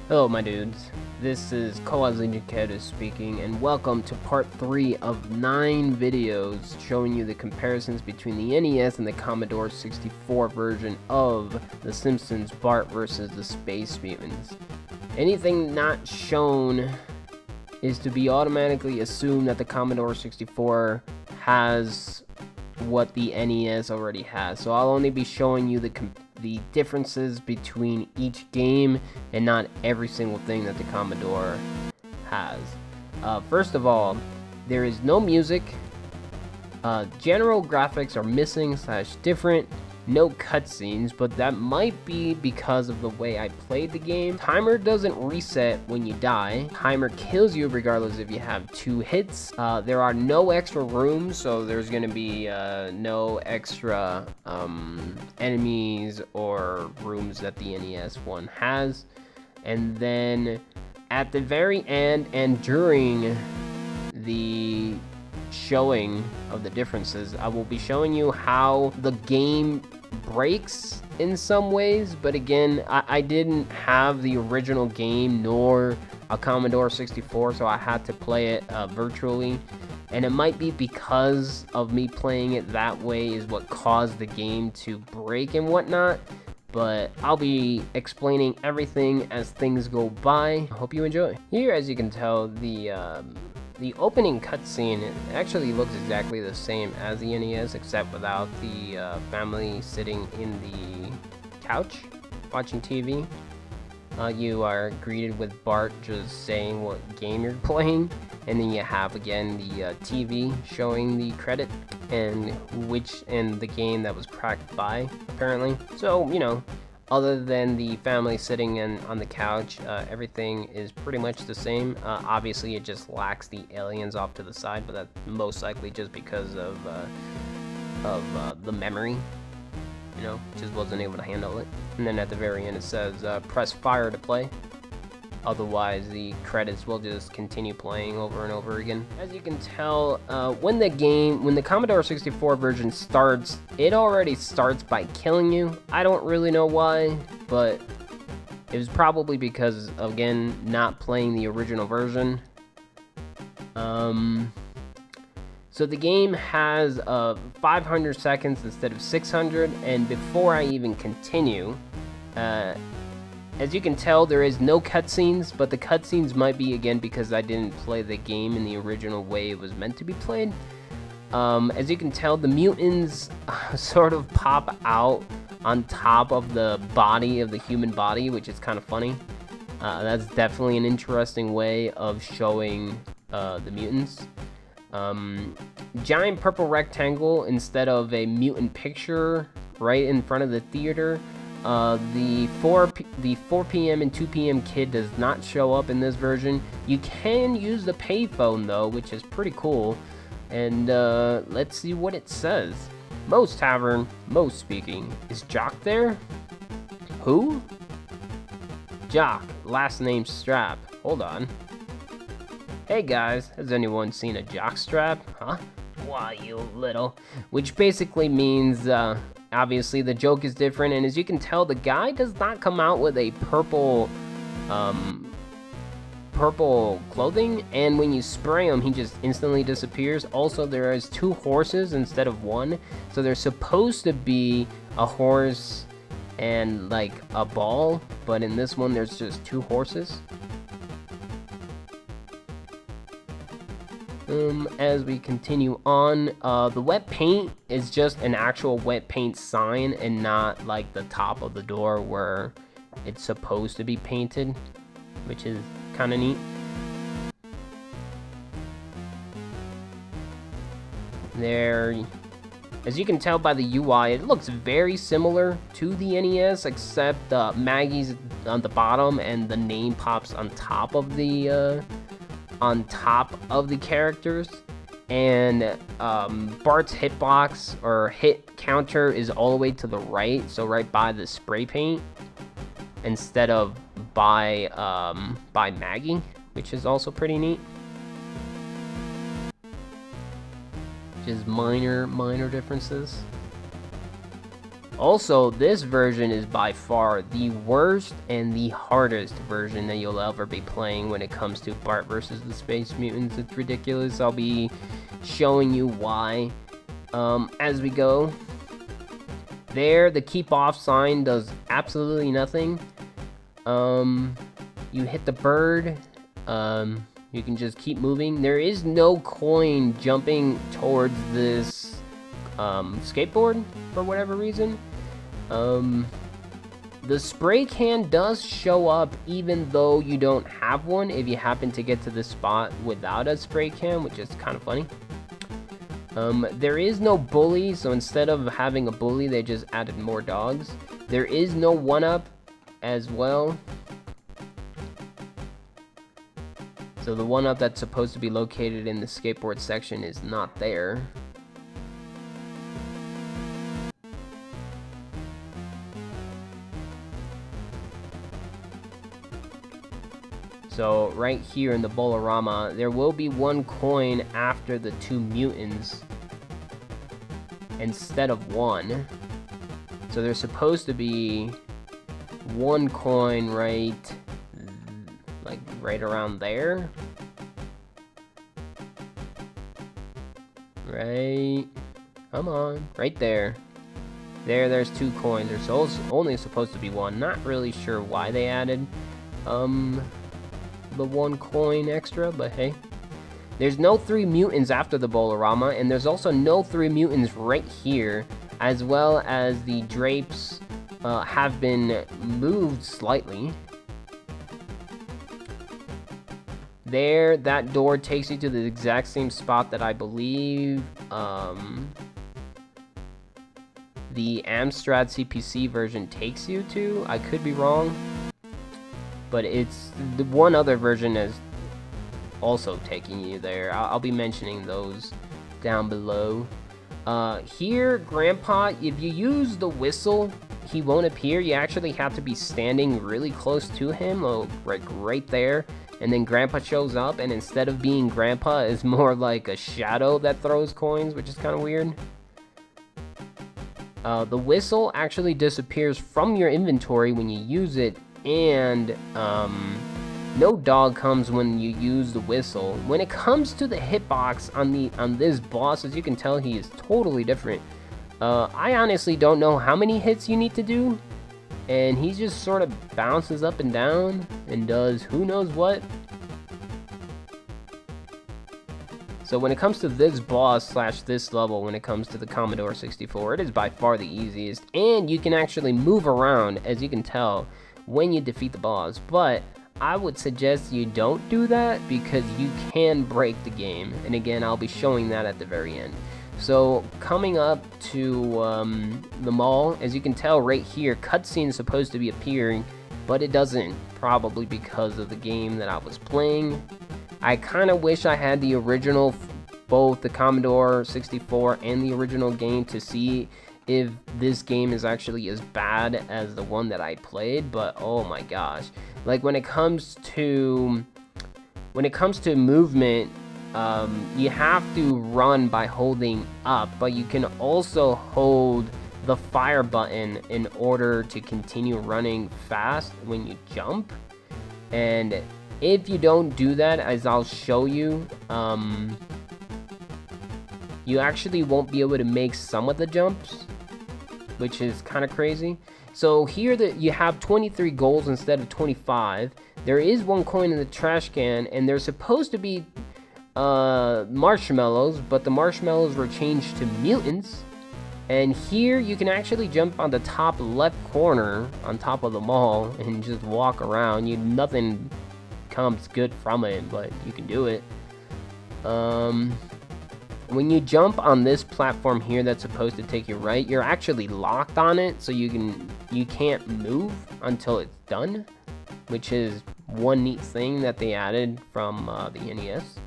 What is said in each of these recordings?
Hello my dudes, this is Commodore speaking, and welcome to part 3 of 9 videos showing you the comparisons between the NES and the Commodore 64 version of The Simpsons Bart versus the Space Mutants. Anything not shown is to be automatically assumed that the Commodore 64 has what the NES already has, so I'll only be showing you the differences between each game and not every single thing that the Commodore has. First of all, there is no music, general graphics are missing / different, no cutscenes, but that might be because of the way I played the game. Timer doesn't reset when you die. Timer kills you regardless if you have 2 hits. There are no extra rooms, so there's gonna be no extra enemies or rooms that the NES one has. And then at the very end and during the showing of the differences, I will be showing you how the game breaks in some ways, but again, I didn't have the original game nor a Commodore 64, so I had to play it virtually, and it might be because of me playing it that way is what caused the game to break and whatnot, but I'll be explaining everything as things go by. I hope you enjoy. Here, as you can tell, the opening cutscene actually looks exactly the same as the NES, except without the family sitting in the couch watching TV. You are greeted with Bart just saying what game you're playing, and then you have again the TV showing the credit and the game that was cracked by, apparently. So, you know, other than the family sitting on the couch, everything is pretty much the same. Obviously, it just lacks the aliens off to the side, but that's most likely just because of the memory. You know, just wasn't able to handle it. And then at the very end, it says press fire to play. Otherwise, the credits will just continue playing over and over again. As you can tell, when the Commodore 64 version starts, it already starts by killing you. I don't really know why, but it was probably because, again, not playing the original version. So the game has 500 seconds instead of 600, and before I even continue, as you can tell, there is no cutscenes, but the cutscenes might be, again, because I didn't play the game in the original way it was meant to be played. As you can tell, the mutants sort of pop out on top of the body of the human body, which is kind of funny. That's definitely an interesting way of showing the mutants. Giant purple rectangle instead of a mutant picture right in front of the theater. The 4 p.m. and 2 p.m. kid does not show up in this version. You can use the payphone though, which is pretty cool. And let's see what it says. Moe's Tavern, Moe speaking. Is Jock there? Who? Jock, last name Strap. Hold on. Hey guys, has anyone seen a jockstrap? Huh? Why, you little... Which basically means, obviously the joke is different, and as you can tell, the guy does not come out with a purple clothing, and when you spray him, he just instantly disappears. Also, there is 2 horses instead of 1, so there's supposed to be a horse and, like, a ball, but in this one, there's just 2 horses. As we continue on, the wet paint is just an actual wet paint sign and not like the top of the door where it's supposed to be painted, which is kind of neat. There, as you can tell by the UI, it looks very similar to the NES, except Maggie's on the bottom and the name pops on top of the characters, and Bart's hitbox or hit counter is all the way to the right, so right by the spray paint instead of by Maggie, which is also pretty neat. Just minor differences. Also, this version is by far the worst and the hardest version that you'll ever be playing when it comes to Bart versus the Space Mutants. It's ridiculous. I'll be showing you why as we go. There, the keep off sign does absolutely nothing. You hit the bird, you can just keep moving. There is no coin jumping towards this skateboard for whatever reason. The spray can does show up even though you don't have one if you happen to get to the spot without a spray can, which is kind of funny. There is no bully, so instead of having a bully, they just added more dogs. There is no one-up as well. So the one-up that's supposed to be located in the skateboard section is not there. So right here in the Bolorama, there will be one coin after the two mutants instead of one. So there's supposed to be one coin right around there. Right, come on, right there. There's two coins. There's also only supposed to be one. Not really sure why they added the one coin extra, but hey. There's no three mutants after the Bolorama, and there's also no three mutants right here, as well as the drapes have been moved slightly. There, that door takes you to the exact same spot that I believe the Amstrad CPC version takes you to. I could be wrong, but it's the one other version is also taking you there. I'll be mentioning those down below. Here, Grandpa, if you use the whistle, he won't appear. You actually have to be standing really close to him, like right there. And then Grandpa shows up, and instead of being Grandpa, it's more like a shadow that throws coins, which is kind of weird. The whistle actually disappears from your inventory when you use it, and no dog comes when you use the whistle. When it comes to the hitbox on this boss, as you can tell, he is totally different. I honestly don't know how many hits you need to do. And he just sort of bounces up and down and does who knows what. So when it comes to this boss / this level, when it comes to the Commodore 64, it is by far the easiest. And you can actually move around, as you can tell, when you defeat the boss. But I would suggest you don't do that because you can break the game. And again, I'll be showing that at the very end. So coming up to the mall, as you can tell right here, cutscene is supposed to be appearing, but it doesn't, probably because of the game that I was playing. I kind of wish I had the original, both the Commodore 64 and the original game, to see if this game is actually as bad as the one that I played, but oh my gosh. Like when it comes to movement, you have to run by holding up, but you can also hold the fire button in order to continue running fast when you jump. And if you don't do that, as I'll show you, you actually won't be able to make some of the jumps, which is kind of crazy. So here you have 23 goals instead of 25. There is one coin in the trash can, and there's supposed to be marshmallows, but the marshmallows were changed to mutants. And here you can actually jump on the top left corner on top of the mall and just walk around. Nothing comes good from it, but you can do it. When you jump on this platform here that's supposed to take you right, you're actually locked on it, so you can't move until it's done, which is one neat thing that they added from the NES.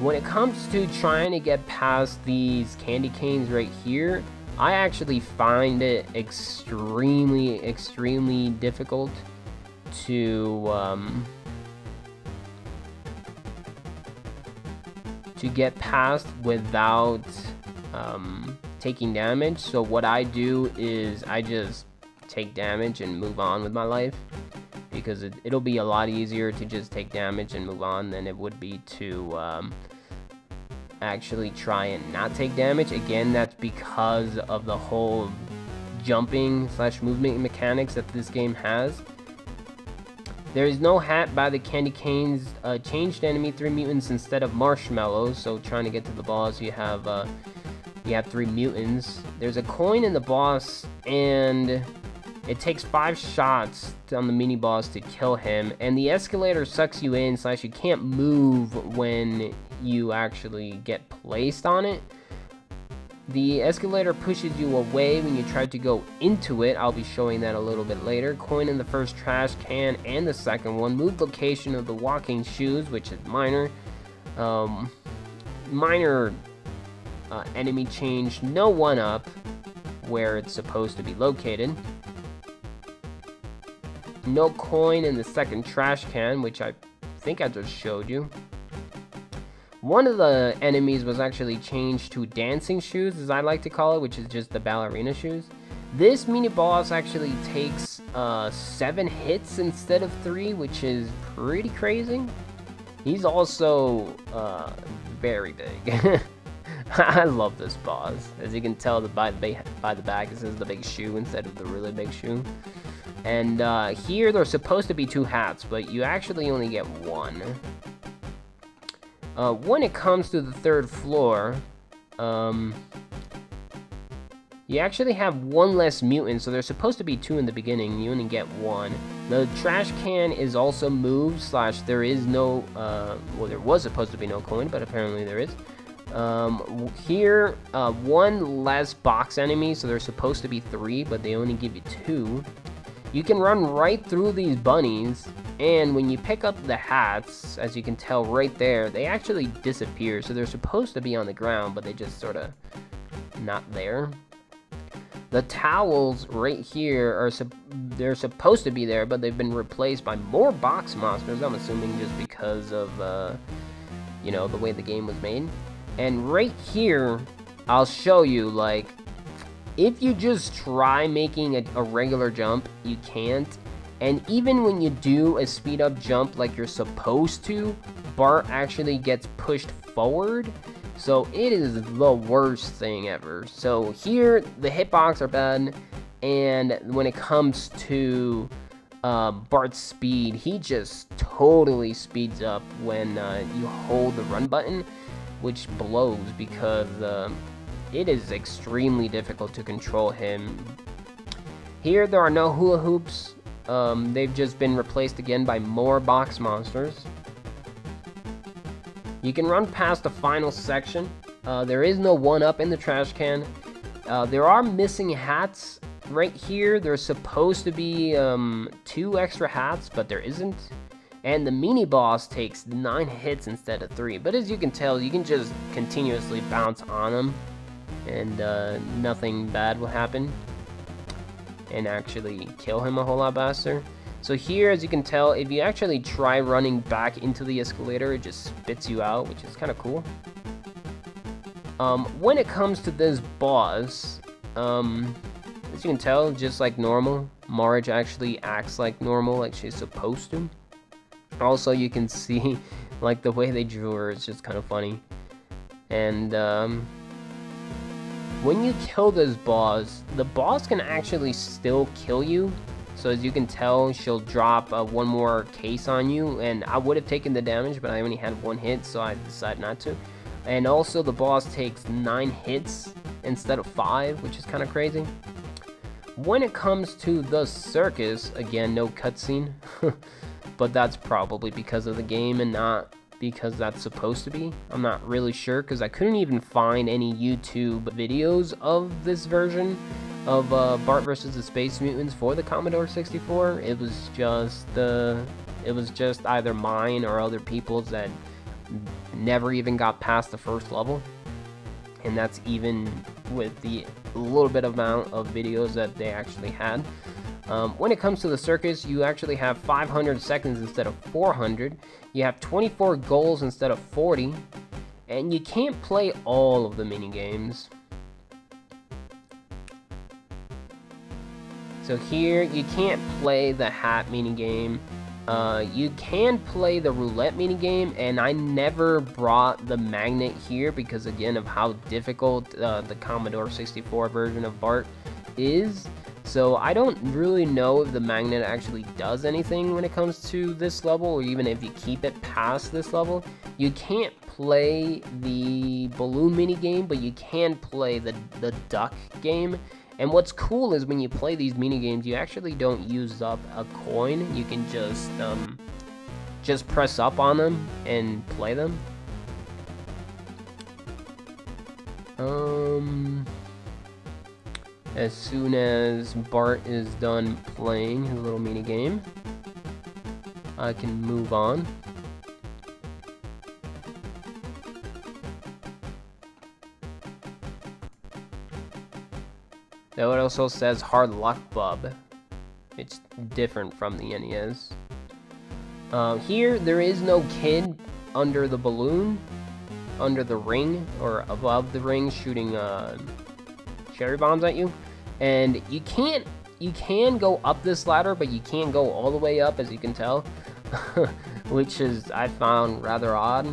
When it comes to trying to get past these candy canes right here, I actually find it extremely difficult to get past without taking damage. So what I do is I just take damage and move on with my life, because it'll be a lot easier to just take damage and move on than it would be to actually try and not take damage. Again, that's because of the whole jumping / movement mechanics that this game has. There is no hat by the candy canes. Changed enemy 3 mutants instead of marshmallows. So trying to get to the boss, you have 3 mutants. There's a coin in the boss, and it takes 5 shots on the mini boss to kill him. And the escalator sucks you in / you can't move when you actually get placed on it. The escalator pushes you away when you try to go into it. I'll be showing that a little bit later. Coin in the first trash can and the second one. Moved location of the walking shoes, which is minor. Minor enemy change. No 1-up where it's supposed to be located. No coin in the second trash can, which I think I just showed you. One of the enemies was actually changed to dancing shoes, as I like to call it, which is just the ballerina shoes. This mini boss actually takes 7 hits instead of 3, which is pretty crazy. He's also very big. I love this boss. As you can tell by the back, it says the big shoe instead of the really big shoe. And here there's supposed to be 2 hats, but you actually only get 1. When it comes to the 3rd floor, you actually have 1 less mutant, so there's supposed to be 2 in the beginning, you only get 1. The trash can is also moved / there is no, well, there was supposed to be no coin, but apparently there is. Here, 1 less box enemy, so there's supposed to be 3, but they only give you 2. You can run right through these bunnies, and when you pick up the hats, as you can tell right there, they actually disappear. So they're supposed to be on the ground, but they just sort of not there. The towels right here are they're supposed to be there, but they've been replaced by more box monsters. I'm assuming just because of you know, the way the game was made. And right here, I'll show you, like, if you just try making a regular jump, you can't. And even when you do a speed up jump like you're supposed to, Bart actually gets pushed forward. So it is the worst thing ever. So here, the hitbox are bad. And when it comes to Bart's speed, he just totally speeds up when you hold the run button, which blows because it is extremely difficult to control him. Here, there are no hula hoops. They've just been replaced again by more box monsters. You can run past the final section. There is no 1-up in the trash can. There are missing hats. Right here, there's supposed to be 2 extra hats, but there isn't. And the mini boss takes 9 hits instead of 3. But as you can tell, you can just continuously bounce on him, and nothing bad will happen, and actually kill him a whole lot faster. So here, as you can tell, if you actually try running back into the escalator, it just spits you out, which is kind of cool. When it comes to this boss, as you can tell, just like normal, Marge actually acts like normal, like she's supposed to. Also, you can see, like, the way they drew her, it's just kind of funny. And when you kill this boss, the boss can actually still kill you. So as you can tell, she'll drop 1 more case on you, and I would have taken the damage, but I only had 1 hit, so I decided not to. And also, the boss takes 9 hits instead of 5, which is kind of crazy. When it comes to the circus, again, no cutscene, but that's probably because of the game and not because that's supposed to be. I'm not really sure, because I couldn't even find any YouTube videos of this version of Bart vs. the Space Mutants for the Commodore 64. It was just either mine or other people's that never even got past the first level, and that's even with the little bit amount of videos that they actually had. When it comes to the circus, you actually have 500 seconds instead of 400. You have 24 goals instead of 40. And you can't play all of the minigames. So here, you can't play the hat minigame. You can play the roulette minigame, and I never brought the magnet here because, again, of how difficult the Commodore 64 version of Bart is. So I don't really know if the magnet actually does anything when it comes to this level, or even if you keep it past this level. You can't play the balloon minigame, but you can play the duck game. And what's cool is when you play these minigames, you actually don't use up a coin. You can just press up on them and play them. As soon as Bart is done playing his little minigame, I can move on. Now it also says hard luck bub. It's different from the NES. Here there is no kid under the balloon, under the ring, or above the ring shooting cherry bombs at you. And you can go up this ladder, but you can't go all the way up, as you can tell. Which is, I found rather odd.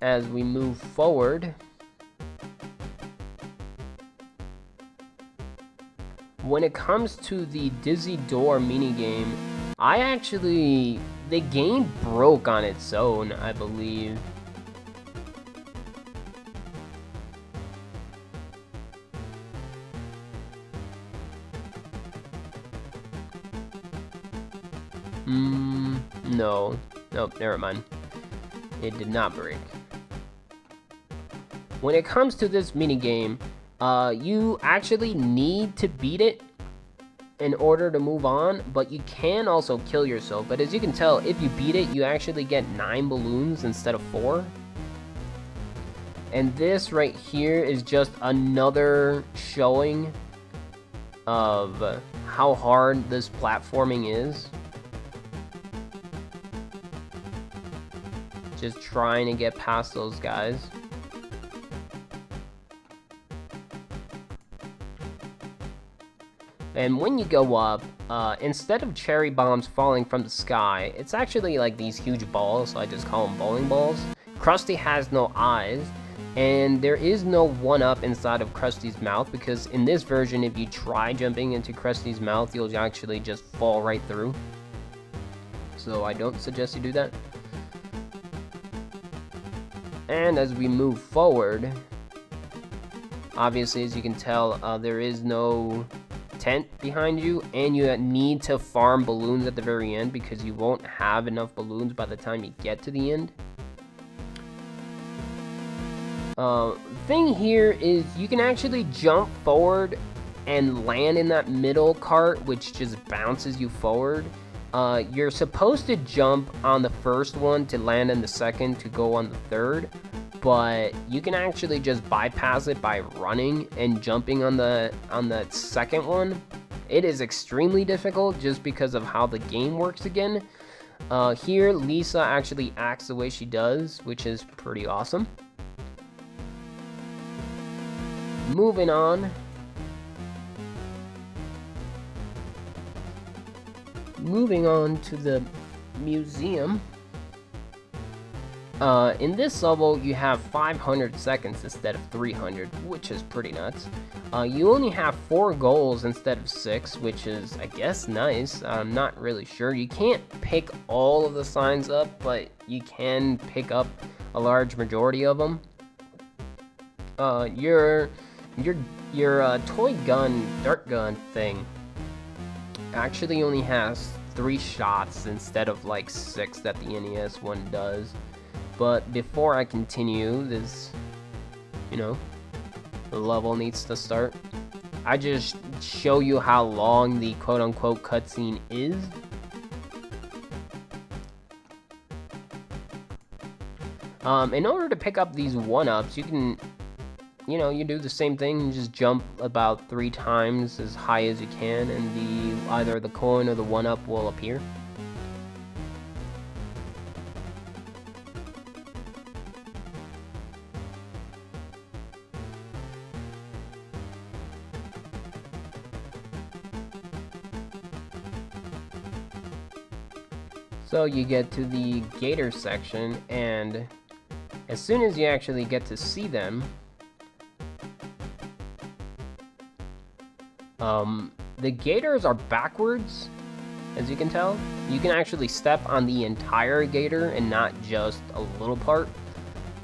As we move forward, when it comes to the Dizzy Door minigame, the game broke on its own, I believe. No. Nope, never mind. It did not break. When it comes to this minigame, you actually need to beat it in order to move on, but you can also kill yourself. But as you can tell, if you beat it, you actually get 9 balloons instead of 4. And this right here is just another showing of how hard this platforming is. Just trying to get past those guys. And when you go up, instead of cherry bombs falling from the sky, it's actually like these huge balls, so I just call them bowling balls. Krusty has no eyes, and there is no one-up inside of Krusty's mouth, because in this version, if you try jumping into Krusty's mouth, you'll actually just fall right through. So I don't suggest you do that. And as we move forward, obviously, as you can tell, there is no tent behind you, and you need to farm balloons at the very end because you won't have enough balloons by the time you get to the end. Thing here is you can actually jump forward and land in that middle cart, which just bounces you forward. You're supposed to jump on the first one to land in the second to go on the third, but you can actually just bypass it by running and jumping on the second one. It is extremely difficult just because of how the game works again. Here, Lisa actually acts the way she does, which is pretty awesome. Moving on. Moving on to the museum. In this level, you have 500 seconds instead of 300, which is pretty nuts. You only have 4 goals instead of 6, which is, I guess, nice. I'm not really sure. You can't pick all of the signs up, but you can pick up a large majority of them. Your toy gun, dart gun thing actually only has 3 shots instead of like 6 that the NES one does. But before I continue, this, the level needs to start. I just show you how long the quote-unquote cutscene is. In order to pick up these 1-ups, you can, you do the same thing. You just jump about 3 times as high as you can, and either the coin or the 1-up will appear. So you get to the gator section, and as soon as you actually get to see them, the gators are backwards, as you can tell. You can actually step on the entire gator and not just a little part.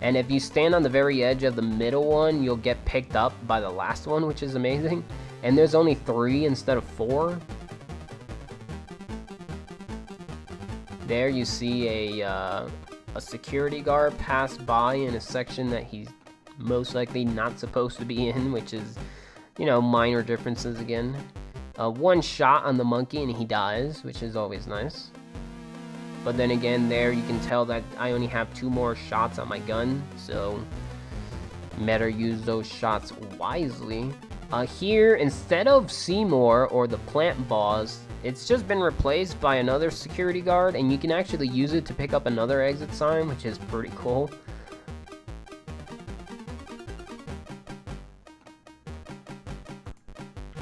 And if you stand on the very edge of the middle one, you'll get picked up by the last one, which is amazing. And there's only 3 instead of 4. There you see a security guard pass by in a section that he's most likely not supposed to be in, which is, you know, minor differences again. One shot on the monkey and he dies, which is always nice. But then again, there you can tell that I only have 2 more shots on my gun, so better use those shots wisely. Here, instead of Seymour or the plant boss, it's just been replaced by another security guard, and you can actually use it to pick up another exit sign, which is pretty cool.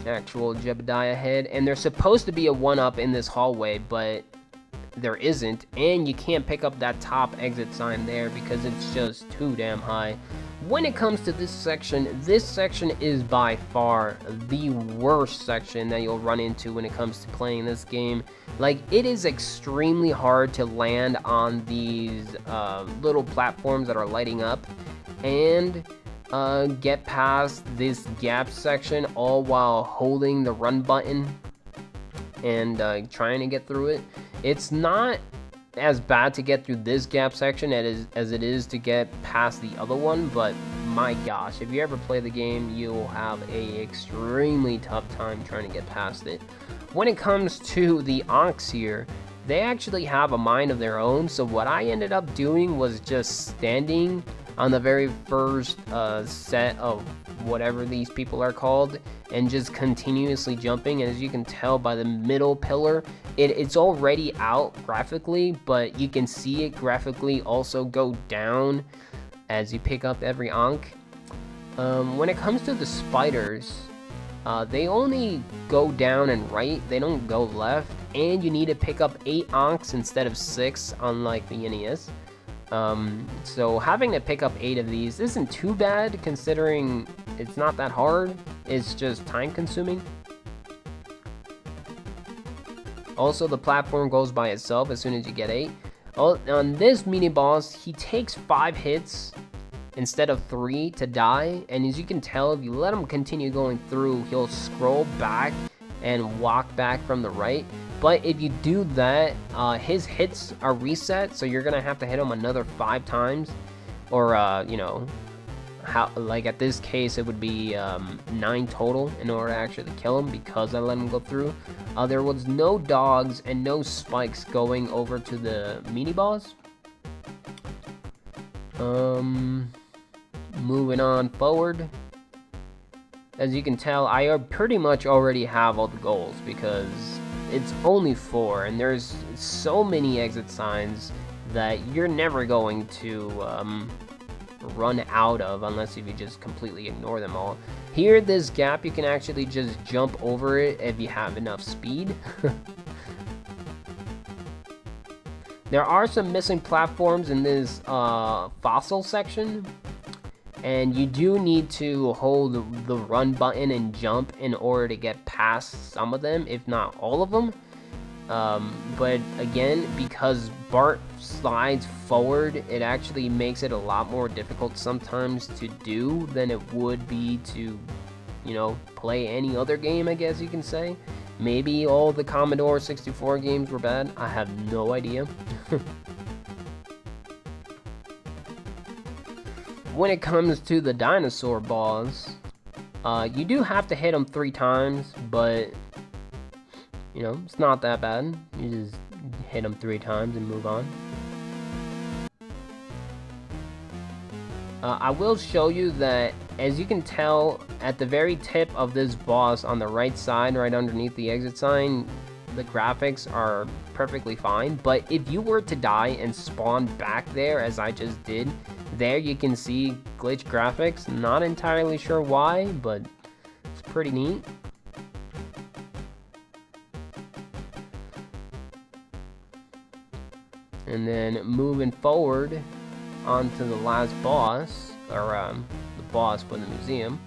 Actual Jebediah head, and there's supposed to be a 1-up in this hallway, but there isn't, and you can't pick up that top exit sign there because it's just too damn high. When it comes to this section is by far the worst section that you'll run into when it comes to playing this game. Like, it is extremely hard to land on these little platforms that are lighting up and get past this gap section, all while holding the run button and trying to get through it. It's not as bad to get through this gap section as it is to get past the other one, but my gosh, if you ever play the game, you'll have a extremely tough time trying to get past it. When it comes to the Onks here, they actually have a mind of their own, so what I ended up doing was just standing on the very first set of whatever these people are called and just continuously jumping. And as you can tell by the middle pillar, it's already out graphically, but you can see it graphically also go down as you pick up every Onk. When it comes to the spiders, they only go down and right, they don't go left, and you need to pick up 8 Onks instead of 6, unlike the NES. So having to pick up 8 of these isn't too bad, considering it's not that hard, it's just time consuming. Also, the platform goes by itself as soon as you get 8. On this mini boss, he takes 5 hits instead of 3 to die, and as you can tell, if you let him continue going through, he'll scroll back and walk back from the right. But if you do that, his hits are reset, so you're gonna have to hit him another 5 times, or you know, like at this case it would be 9 total in order to actually kill him, because I let him go through. There was no dogs and no spikes going over to the mini boss. Moving on forward. As you can tell, I pretty much already have all the goals because it's only 4, and there's so many exit signs that you're never going to run out of unless if you just completely ignore them all. Here, this gap, you can actually just jump over it if you have enough speed. There are some missing platforms in this fossil section, and you do need to hold the run button and jump in order to get past some of them, if not all of them. But again, because Bart slides forward, it actually makes it a lot more difficult sometimes to do than it would be to, you know, play any other game, I guess you can say. Maybe all the Commodore 64 games were bad, I have no idea. When it comes to the dinosaur boss, you do have to hit them 3 times, but you know, it's not that bad. You just hit them 3 times and move on. I will show you that, as you can tell, at the very tip of this boss on the right side, right underneath the exit sign, the graphics are perfectly fine. But if you were to die and spawn back there, as I just did, there you can see glitch graphics. Not entirely sure why, but it's pretty neat. And then moving forward onto the last boss, or the boss for the museum.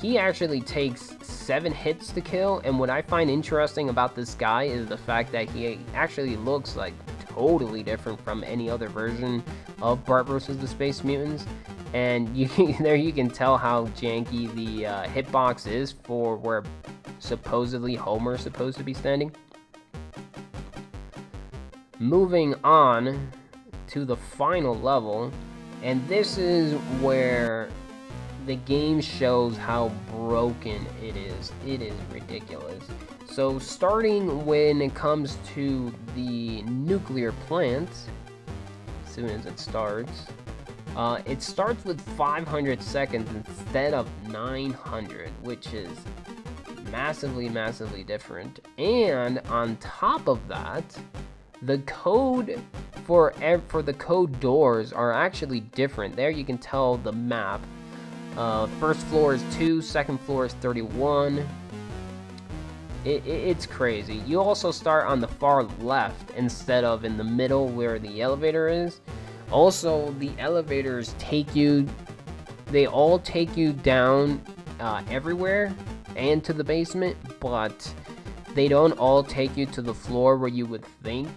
He actually takes 7 hits to kill, and what I find interesting about this guy is the fact that he actually looks like totally different from any other version of Bart vs. the Space Mutants. And there you can tell how janky the hitbox is for where supposedly Homer's supposed to be standing. Moving on to the final level, and this is where the game shows how broken it is. It is ridiculous. So starting when it comes to the nuclear plant, as soon as it starts with 500 seconds instead of 900, which is massively different. And on top of that, the code for the code doors are actually different. There you can tell the map. First floor is 2, second floor is 31. It's crazy. You also start on the far left instead of in the middle where the elevator is. Also, the elevators they all take you down everywhere and to the basement, but they don't all take you to the floor where you would think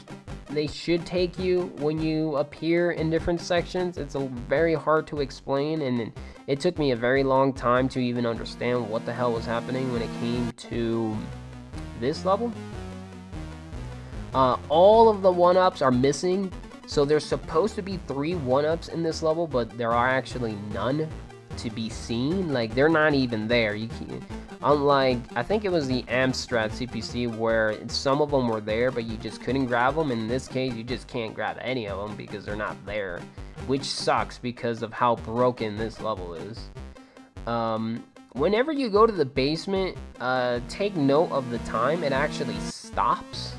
they should take you when you appear in different sections. It's very hard to explain, and it took me a very long time to even understand what the hell was happening when it came to this level. All of the 1-ups are missing, so there's supposed to be 3 1-ups in this level, but there are actually none to be seen. Like, they're not even there. You can't, unlike, I think it was the Amstrad CPC where some of them were there, but you just couldn't grab them. In this case, you just can't grab any of them because they're not there, which sucks because of how broken this level is. Whenever you go to the basement, take note of the time. It actually stops,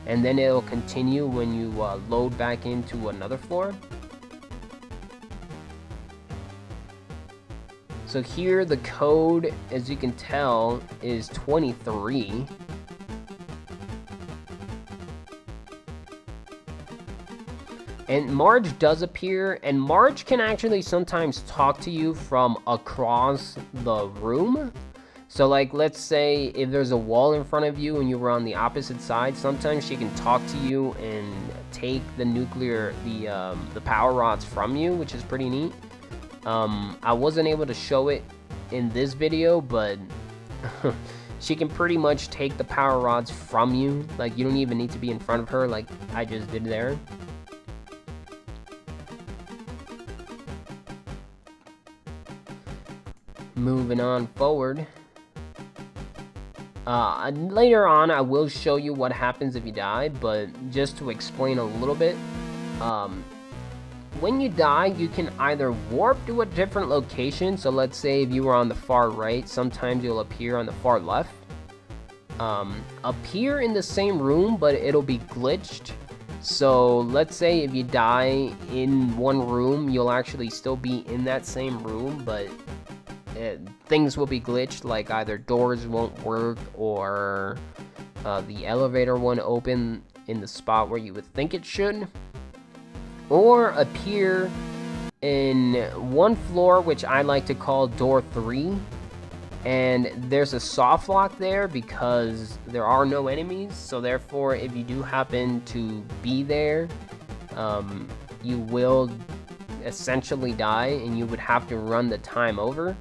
and then it'll continue when you load back into another floor. So here the code, as you can tell, is 23. And Marge does appear, and Marge can actually sometimes talk to you from across the room. So like, let's say if there's a wall in front of you and you were on the opposite side, sometimes she can talk to you and take the power rods from you, which is pretty neat. I wasn't able to show it in this video, but she can pretty much take the power rods from you. Like, you don't even need to be in front of her like I just did there. Moving on forward. Later on, I will show you what happens if you die, but just to explain a little bit, when you die, you can either warp to a different location. So let's say if you were on the far right, sometimes you'll appear on the far left. Appear in the same room, but it'll be glitched. So let's say if you die in one room, you'll actually still be in that same room, but things will be glitched, like either doors won't work or the elevator won't open in the spot where you would think it should. Or appear in one floor, which I like to call door 3, and there's a soft lock there because there are no enemies. So therefore, if you do happen to be there, you will essentially die, and you would have to run the time over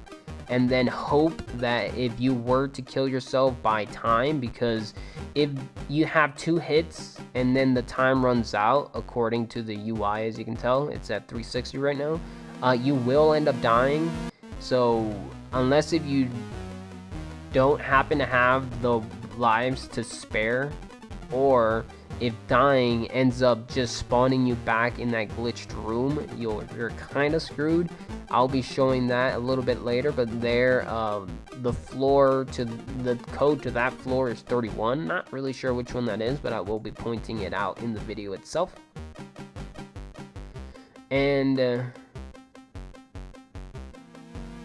and then hope that if you were to kill yourself by time, because if you have 2 hits and then the time runs out, according to the UI, as you can tell, it's at 360 right now, you will end up dying. So unless if you don't happen to have the lives to spare, or if dying ends up just spawning you back in that glitched room, you're kind of screwed. I'll be showing that a little bit later, but there, the code to that floor is 31. Not really sure which one that is, but I will be pointing it out in the video itself. And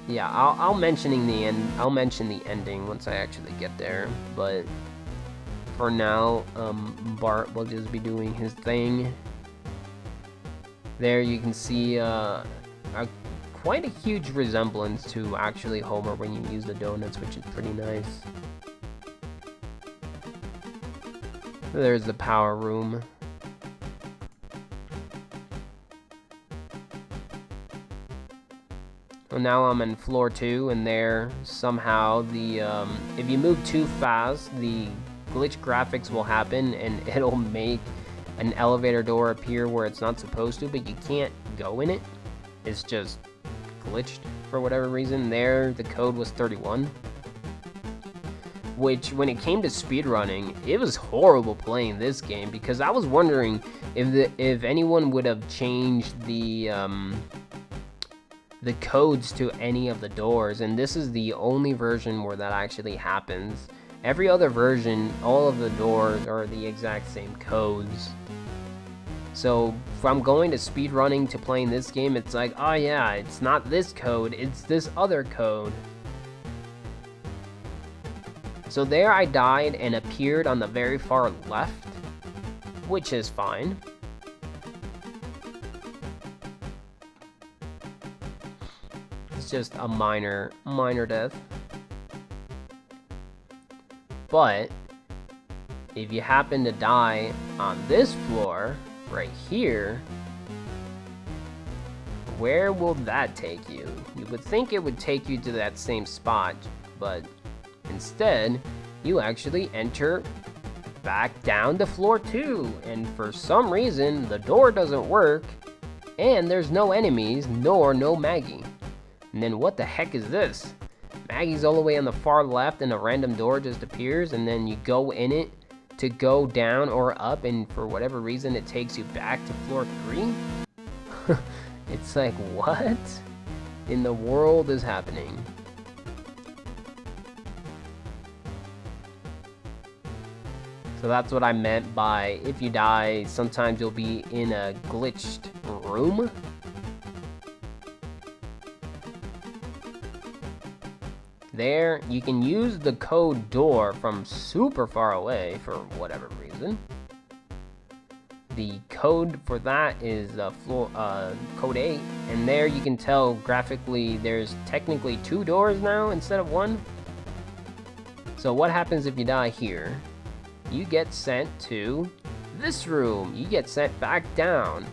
yeah, I'll mention the ending once I actually get there. But for now, Bart will just be doing his thing. There you can see quite a huge resemblance to actually Homer when you use the donuts, which is pretty nice. There's the power room. Well, now I'm in floor 2, and there somehow the if you move too fast, the glitch graphics will happen, and it'll make an elevator door appear where it's not supposed to, but you can't go in it. It's just glitched for whatever reason. There, the code was 31. Which, when it came to speedrunning, it was horrible playing this game, because I was wondering if anyone would have changed the codes to any of the doors, and this is the only version where that actually happens. Every other version, all of the doors are the exact same codes. So from going to speedrunning to playing this game, it's like, oh yeah, it's not this code, it's this other code. So there I died and appeared on the very far left, which is fine. It's just a minor death. But if you happen to die on this floor, right here, where will that take you? You would think it would take you to that same spot, but instead, you actually enter back down to floor 2, and for some reason, the door doesn't work, and there's no enemies, nor no Maggie. And then what the heck is this? Maggie's all the way on the far left, and a random door just appears, and then you go in it to go down or up, and for whatever reason, it takes you back to floor 3? It's like, what in the world is happening? So that's what I meant by, if you die, sometimes you'll be in a glitched room. There, you can use the code door from super far away for whatever reason. The code for that is code 8, and there you can tell graphically there's technically 2 doors now instead of 1. So what happens if you die here? You get sent to this room. You get sent back down.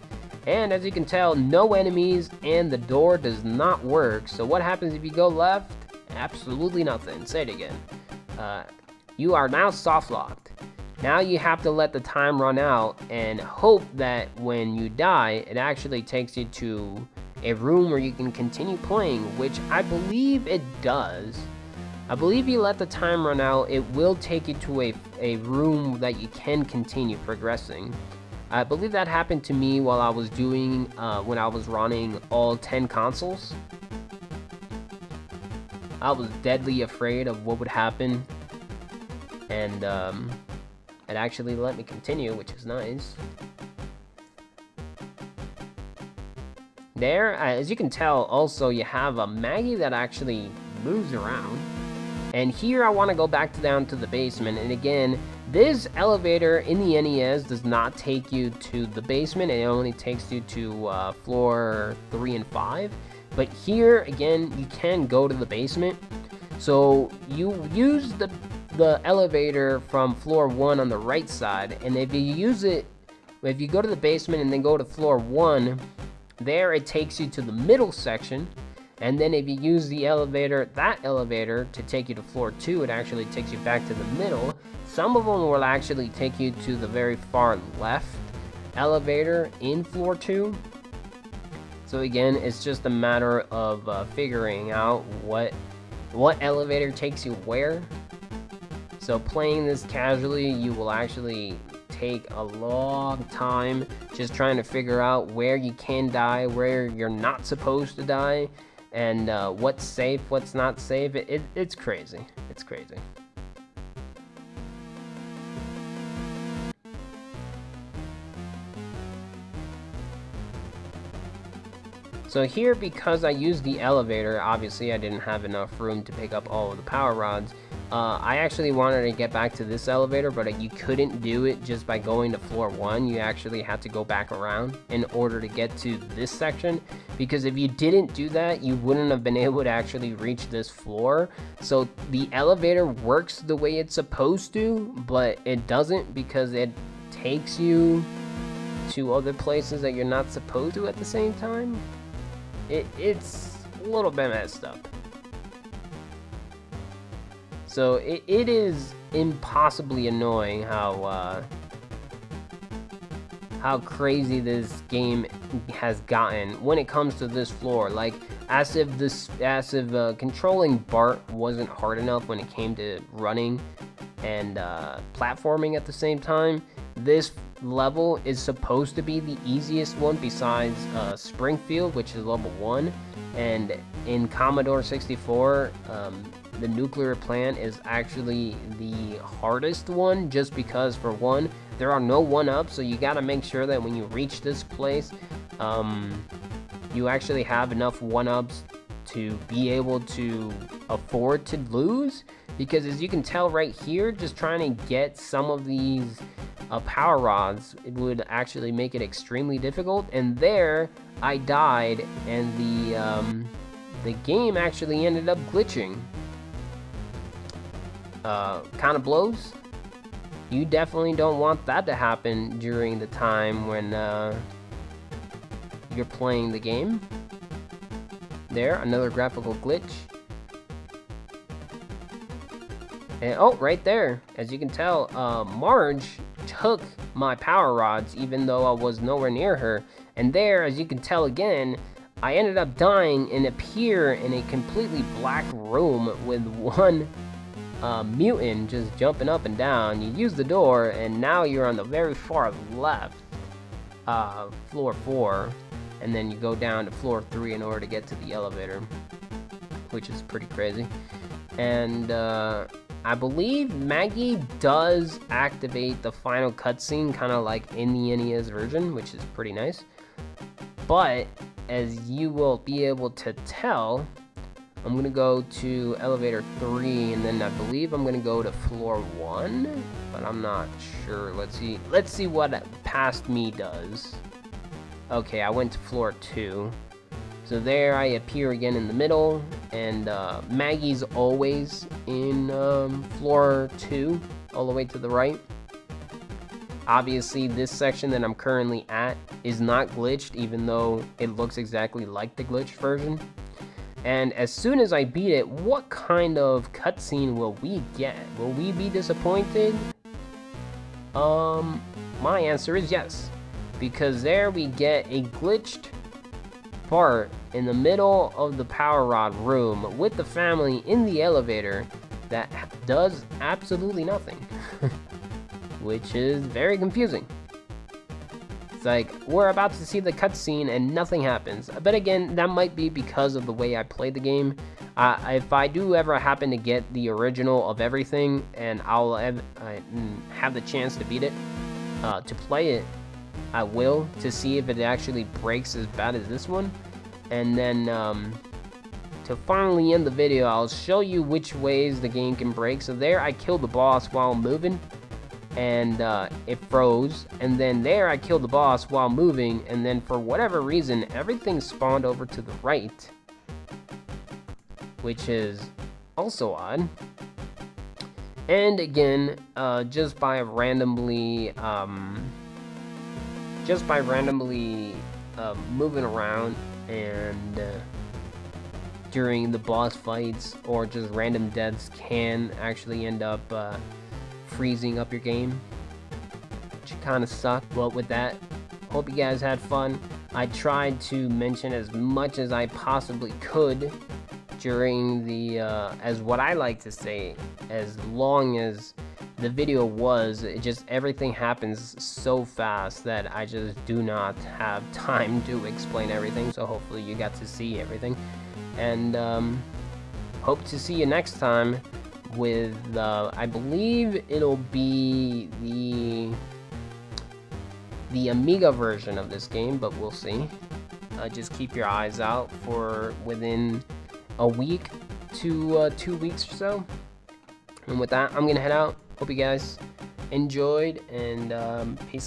And as you can tell, no enemies, and the door does not work. So what happens if you go left? Absolutely nothing. Say it again. You are now soft locked. Now you have to let the time run out and hope that when you die, it actually takes you to a room where you can continue playing, which I believe it does. I believe you let the time run out, it will take you to a room that you can continue progressing. I believe that happened to me while I was doing, when I was running all 10 consoles. I was deadly afraid of what would happen, and it actually let me continue, which is nice. There, as you can tell, also you have a Maggie that actually moves around. And here I want to go back down to the basement, and again, this elevator in the NES does not take you to the basement, it only takes you to floor 3 and 5. But here, again, you can go to the basement. So you use the elevator from floor 1 on the right side, and if you use it, if you go to the basement and then go to floor 1, there it takes you to the middle section. And then if you use the elevator, that elevator, to take you to floor 2, it actually takes you back to the middle. Some of them will actually take you to the very far left elevator in floor 2. So again, it's just a matter of figuring out what elevator takes you where. So playing this casually, you will actually take a long time just trying to figure out where you can die, where you're not supposed to die, and what's safe, what's not safe. It's crazy. It's crazy. So here, because I used the elevator, obviously I didn't have enough room to pick up all of the power rods. I actually wanted to get back to this elevator, but you couldn't do it just by going to floor 1. You actually had to go back around in order to get to this section, because if you didn't do that, you wouldn't have been able to actually reach this floor. So the elevator works the way it's supposed to, but it doesn't, because it takes you to other places that you're not supposed to at the same time. It's a little bit messed up. So it is impossibly annoying how crazy this game has gotten when it comes to this floor. Like, as if controlling Bart wasn't hard enough when it came to running and platforming at the same time, this level is supposed to be the easiest one besides Springfield, which is level 1, and in Commodore 64, the nuclear plant is actually the hardest one, just because, for one, there are no 1-ups, so you gotta make sure that when you reach this place, you actually have enough 1-ups to be able to afford to lose, because as you can tell right here, just trying to get some of these power rods, it would actually make it extremely difficult. And there I died, and the game actually ended up glitching. Kind of blows. You definitely don't want that to happen during the time when you're playing the game. There, another graphical glitch. And oh, right there, as you can tell, Marge took my power rods even though I was nowhere near her. And there, as you can tell again, I ended up dying and appear in a completely black room with one mutant just jumping up and down. You use the door, and now you're on the very far left, floor 4, and then you go down to floor 3 in order to get to the elevator, which is pretty crazy. And I believe Maggie does activate the final cutscene, kind of like in the NES version, which is pretty nice. But as you will be able to tell, I'm gonna go to elevator 3, and then I believe I'm gonna go to floor 1, but I'm not sure. Let's see what past me does. Okay, I went to floor 2. So there I appear again in the middle, and Maggie's always in floor 2, all the way to the right. Obviously, this section that I'm currently at is not glitched, even though it looks exactly like the glitched version. And as soon as I beat it, what kind of cutscene will we get? Will we be disappointed? My answer is yes, because there we get a glitched Bart in the middle of the power rod room with the family in the elevator that does absolutely nothing, which is very confusing. It's like, we're about to see the cutscene and nothing happens. But again, that might be because of the way I played the game. If I do ever happen to get the original of everything, and I'll have the chance to beat it, to play it, I will, to see if it actually breaks as bad as this one. And then to finally end the video, I'll show you which ways the game can break. So there I killed the boss while moving, and it froze. And then there I killed the boss while moving, and then for whatever reason everything spawned over to the right, which is also odd. And again, just by randomly moving around and during the boss fights, or just random deaths, can actually end up freezing up your game, which kind of sucks. But with that, hope you guys had fun. I tried to mention as much as I possibly could during the as what I like to say, as long as the video was, it just, everything happens so fast that I just do not have time to explain everything. So hopefully you got to see everything, and hope to see you next time with I believe it'll be the Amiga version of this game, but we'll see. Just keep your eyes out for within a week to 2 weeks or so. And with that, I'm gonna head out. Hope you guys enjoyed, and peace out.